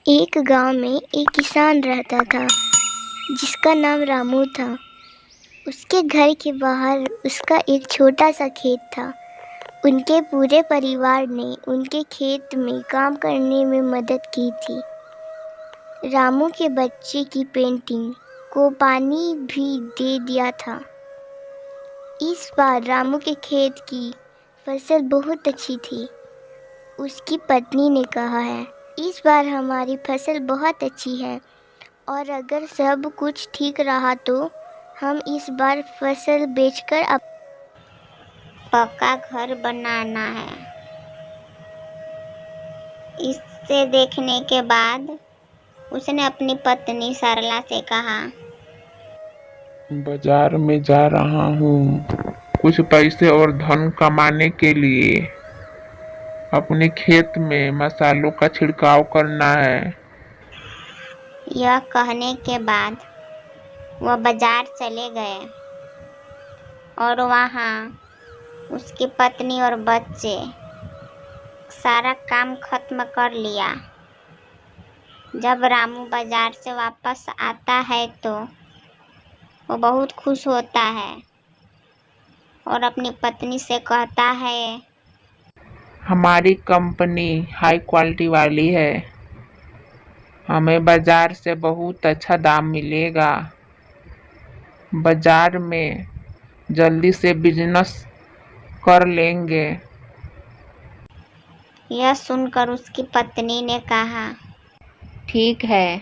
एक गांव में एक किसान रहता था जिसका नाम रामू था। उसके घर के बाहर उसका एक छोटा सा खेत था। उनके पूरे परिवार ने उनके खेत में काम करने में मदद की थी। रामू के बच्चे की पेंटिंग को पानी भी दे दिया था। इस बार रामू के खेत की फसल बहुत अच्छी थी। उसकी पत्नी ने कहा है, इस बार हमारी फसल बहुत अच्छी है और अगर सब कुछ ठीक रहा तो हम इस बार फसल बेचकर पक्का घर बनाना है। इसे देखने के बाद उसने अपनी पत्नी सरला से कहा, बाजार में जा रहा हूँ कुछ पैसे और धन कमाने के लिए। अपने खेत में मसालों का छिड़काव करना है। यह कहने के बाद वह बाजार चले गए और वहाँ उसकी पत्नी और बच्चे सारा काम खत्म कर लिया। जब रामू बाजार से वापस आता है तो वो बहुत खुश होता है और अपनी पत्नी से कहता है, हमारी कंपनी हाई क्वालिटी वाली है। हमें बाजार से बहुत अच्छा दाम मिलेगा। बाजार में जल्दी से बिजनेस कर लेंगे। यह सुनकर उसकी पत्नी ने कहा, ठीक है,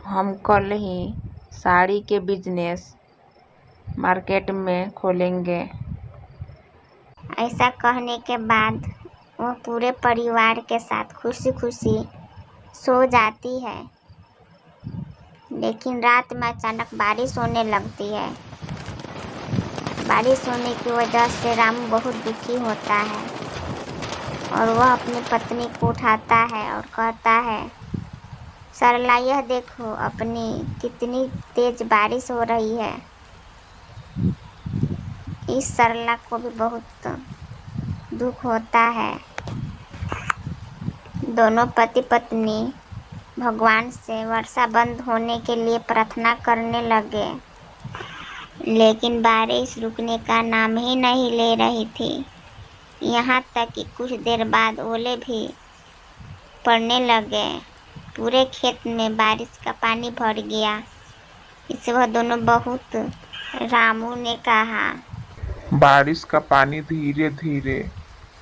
हम कल ही साड़ी के बिजनेस मार्केट में खोलेंगे। ऐसा कहने के बाद वह पूरे परिवार के साथ खुशी खुशी सो जाती है। लेकिन रात में अचानक बारिश होने लगती है। बारिश होने की वजह से रामू बहुत दुखी होता है और वह अपनी पत्नी को उठाता है और कहता है, सरला, यह देखो अपनी कितनी तेज बारिश हो रही है। इस सरला को भी बहुत दुख होता है। दोनों पति पत्नी भगवान से वर्षा बंद होने के लिए प्रार्थना करने लगे, लेकिन बारिश रुकने का नाम ही नहीं ले रही थी। यहाँ तक कि कुछ देर बाद ओले भी पड़ने लगे। पूरे खेत में बारिश का पानी भर गया। इससे वह दोनों बहुत रामू ने कहा, बारिश का पानी धीरे धीरे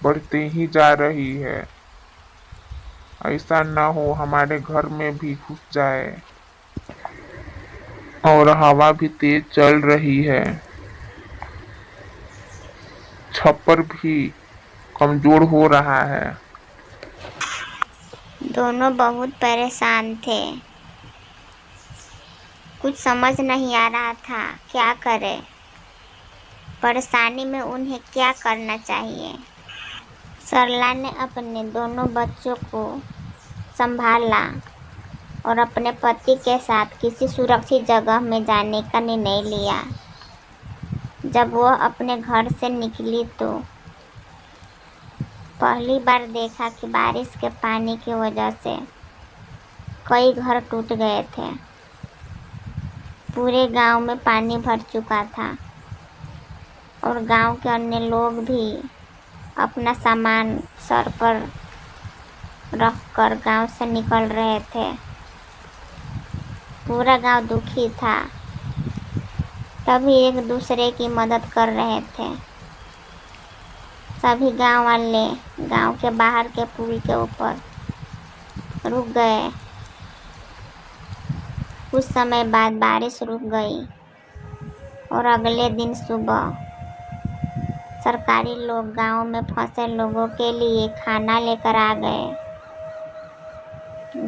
बढ़ते ही जा रही है। ऐसा ना हो हमारे घर में भी घुस जाए। और हवा भी तेज चल रही है। छप्पर भी कमजोर हो रहा है। दोनों बहुत परेशान थे। कुछ समझ नहीं आ रहा था क्या करें। परेशानी में उन्हें क्या करना चाहिए। सरला ने अपने दोनों बच्चों को संभाला और अपने पति के साथ किसी सुरक्षित जगह में जाने का निर्णय लिया। जब वह अपने घर से निकली तो पहली बार देखा कि बारिश के पानी की वजह से कई घर टूट गए थे। पूरे गांव में पानी भर चुका था और गांव के अन्य लोग भी अपना सामान सर पर रखकर गांव से निकल रहे थे। पूरा गांव दुखी था। सभी एक दूसरे की मदद कर रहे थे। सभी गांव वाले गांव के बाहर के पुल के ऊपर रुक गए। कुछ समय बाद बारिश रुक गई और अगले दिन सुबह सरकारी लोग गांव में फंसे लोगों के लिए खाना लेकर आ गए।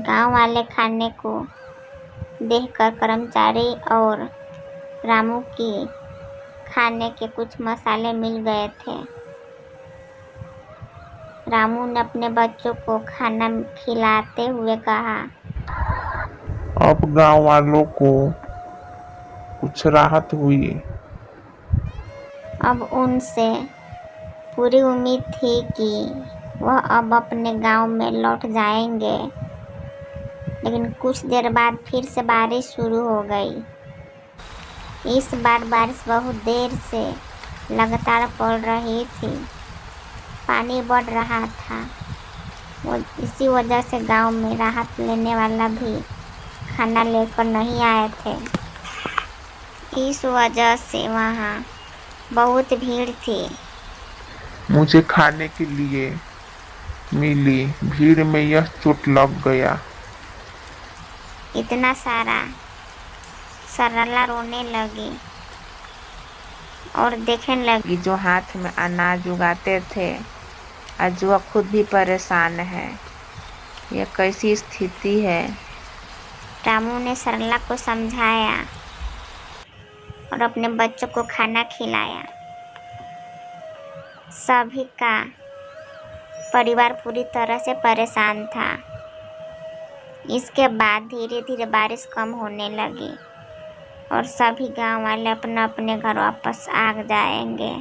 गांव वाले खाने को देखकर कर्मचारी और रामू की खाने के कुछ मसाले मिल गए थे। रामू ने अपने बच्चों को खाना खिलाते हुए कहा, अब गांव वालों को कुछ राहत हुई। अब उनसे पूरी उम्मीद थी कि वह अब अपने गांव में लौट जाएंगे। लेकिन कुछ देर बाद फिर से बारिश शुरू हो गई। इस बार बारिश बहुत देर से लगातार पड़ रही थी। पानी बढ़ रहा था। इसी वजह से गांव में राहत लेने वाला भी खाना लेकर नहीं आए थे। इस वजह से वहाँ बहुत भीड़ थी। मुझे खाने के लिए मिली भीड़ में यह चोट लग गया। इतना सारा। सरला रोने लगी और देखने लगी जो हाथ में अनाज उगाते थे, आज वह खुद भी परेशान है। यह कैसी स्थिति है? रामू ने सरला को समझाया और अपने बच्चों को खाना खिलाया। सभी का परिवार पूरी तरह से परेशान था। इसके बाद धीरे धीरे बारिश कम होने लगी और सभी गांव वाले अपने अपने घर वापस आ जाएंगे।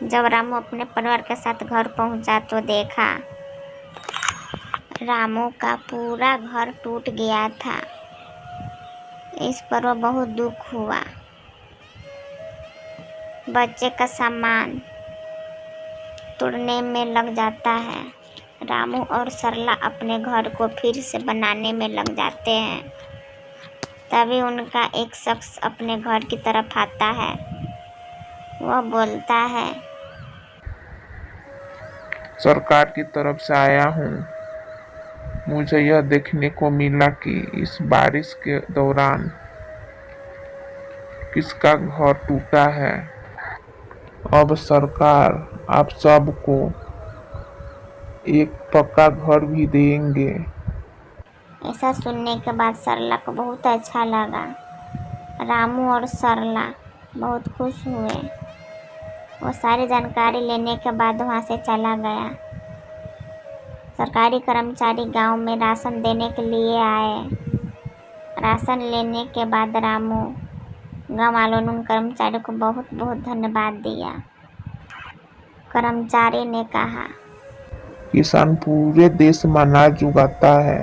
जब रामू अपने परिवार के साथ घर पहुंचा तो देखा रामू का पूरा घर टूट गया था। इस पर वह बहुत दुख हुआ। बच्चे का सामान तोड़ने में लग जाता है। रामू और सरला अपने घर को फिर से बनाने में लग जाते हैं। तभी उनका एक शख्स अपने घर की तरफ आता है। वह बोलता है, सरकार की तरफ से आया हूँ। मुझे यह देखने को मिला कि इस बारिश के दौरान किसका घर टूटा है। अब सरकार आप सबको एक पक्का घर भी देंगे। ऐसा सुनने के बाद सरला को बहुत अच्छा लगा। रामू और सरला बहुत खुश हुए। वो सारी जानकारी लेने के बाद वहाँ से चला गया। सरकारी कर्मचारी गांव में राशन देने के लिए आए। राशन लेने के बाद रामू गांव वालों ने उन कर्मचारी को बहुत बहुत धन्यवाद दिया। कर्मचारी ने कहा, किसान पूरे देश में अनाज उगाता है,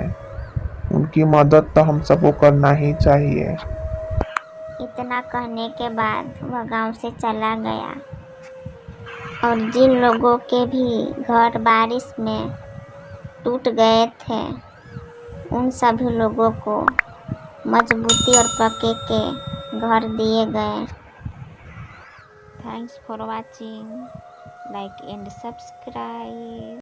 उनकी मदद तो हम सबको करना ही चाहिए। इतना कहने के बाद वह गांव से चला गया और जिन लोगों के भी घर बारिश में टूट गए थे उन सभी लोगों को मजबूती और पक्के के घर दिए गए। Thanks for watching. Like and subscribe.